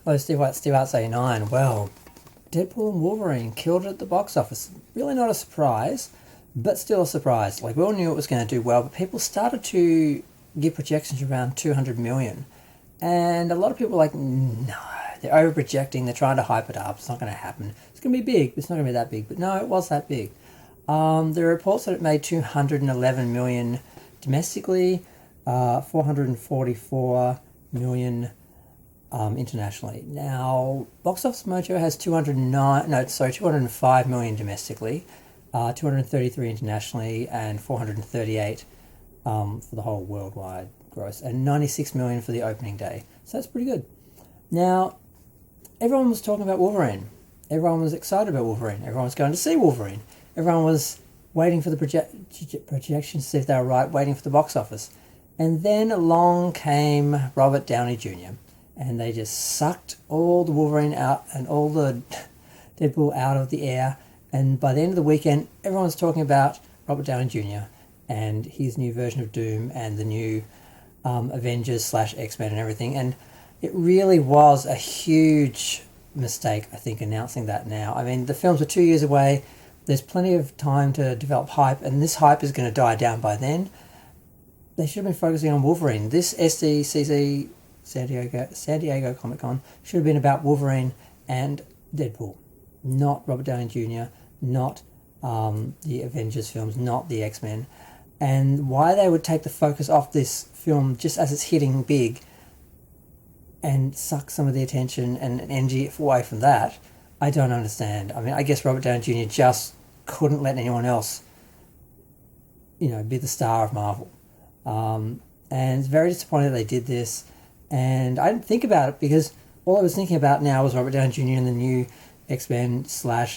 Hello, Steve Arts 89. Well, Deadpool and Wolverine killed it at the box office. Really not a surprise, but still a surprise. Like, we all knew it was going to do well, but people started to give projections around 200 million. And a lot of people were like, no, they're over projecting, they're trying to hype it up, it's not going to happen. It's going to be big, but it's not going to be that big. But no, it was that big. There are reports that it made 211 million domestically, 444 million internationally. Now, Box Office Mojo has 205 million domestically, 233 internationally, and 438 for the whole worldwide gross, and 96 million for the opening day. So that's pretty good. Now, everyone was talking about Wolverine. Everyone was excited about Wolverine. Everyone was going to see Wolverine. Everyone was waiting for the projections to see if they were right, waiting for the box office. And then along came Robert Downey Jr., and they just sucked all the Wolverine out and all the Deadpool out of the air. And by the end of the weekend, everyone's talking about Robert Downey Jr. and his new version of Doom and the new Avengers / X-Men and everything. And it really was a huge mistake, I think, announcing that now. I mean, the films are 2 years away. There's plenty of time to develop hype, and this hype is going to die down by then. They should have been focusing on Wolverine. This SDCC San Diego Comic Con should have been about Wolverine and Deadpool, not Robert Downey Jr., not the Avengers films, not the X-Men. And why they would take the focus off this film just as it's hitting big and suck some of the attention and energy away from that, I don't understand. I mean, I guess Robert Downey Jr. just couldn't let anyone else, be the star of Marvel. And it's very disappointing that they did this. And I didn't think about it because all I was thinking about now was Robert Downey Jr. and the new X-Men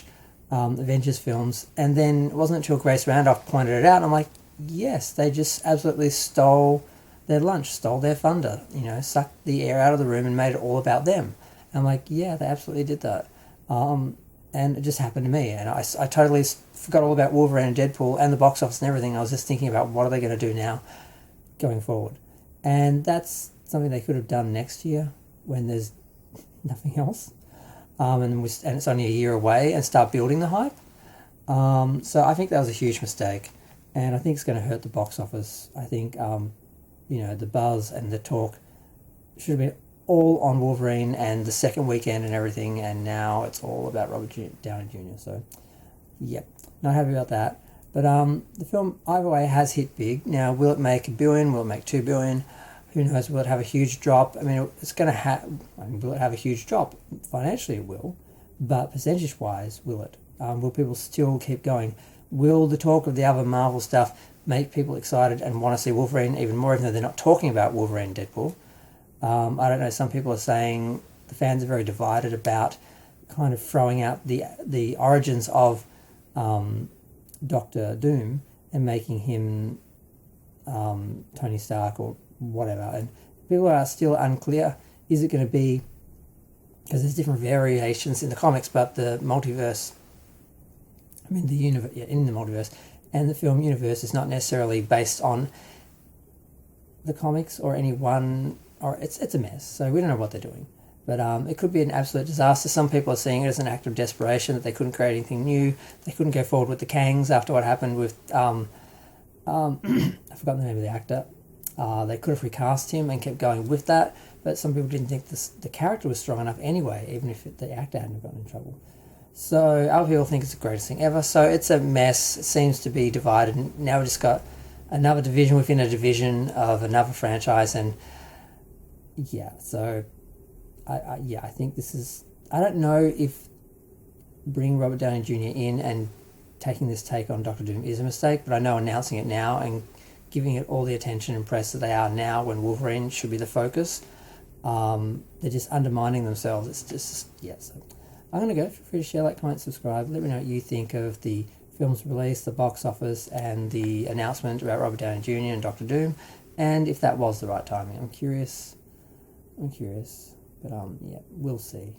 / Avengers films. And then it wasn't until Grace Randolph pointed it out, and I'm like, yes, they just absolutely stole their lunch, stole their thunder, sucked the air out of the room and made it all about them. And I'm like, yeah, they absolutely did that. And it just happened to me. And I totally forgot all about Wolverine and Deadpool and the box office and everything. I was just thinking about what are they going to do now going forward. And that's something they could have done next year when there's nothing else. And it's only a year away, and start building the hype. So I think that was a huge mistake. And I think it's going to hurt the box office. I think, the buzz and the talk should have been all on Wolverine and the second weekend and everything, and now it's all about Robert Downey Jr. So, yep, not happy about that. But the film, either way, has hit big. Now, will it make $1 billion? Will it make $2 billion? Who knows? Will it have a huge drop? I mean, it's going to have... will it have a huge drop? Financially, it will. But percentage-wise, will it? Will people still keep going? Will the talk of the other Marvel stuff make people excited and want to see Wolverine even more, even though they're not talking about Wolverine and Deadpool? I don't know, some people are saying the fans are very divided about kind of throwing out the origins of Doctor Doom and making him Tony Stark or whatever. And people are still unclear, is it going to be, because there's different variations in the comics, but the multiverse, in the multiverse, and the film universe is not necessarily based on the comics or any one, or it's a mess. So we don't know what they're doing. But it could be an absolute disaster. Some people are seeing it as an act of desperation, that they couldn't create anything new. They couldn't go forward with the Kangs after what happened with, I've forgotten the name of the actor. They could have recast him and kept going with that. But some people didn't think the character was strong enough anyway, even if the actor hadn't gotten in trouble. So other people think it's the greatest thing ever. So it's a mess. It seems to be divided. And now we've just got another division within a division of another franchise. And yeah, so I think this is... I don't know if bringing Robert Downey Jr. in and taking this take on Doctor Doom is a mistake, but I know announcing it now and giving it all the attention and press that they are now when Wolverine should be the focus, they're just undermining themselves. It's just, so I'm going to go. Feel free to share, like, comment, subscribe. Let me know what you think of the film's release, the box office, and the announcement about Robert Downey Jr. and Doctor Doom, and if that was the right timing. I'm curious. But we'll see.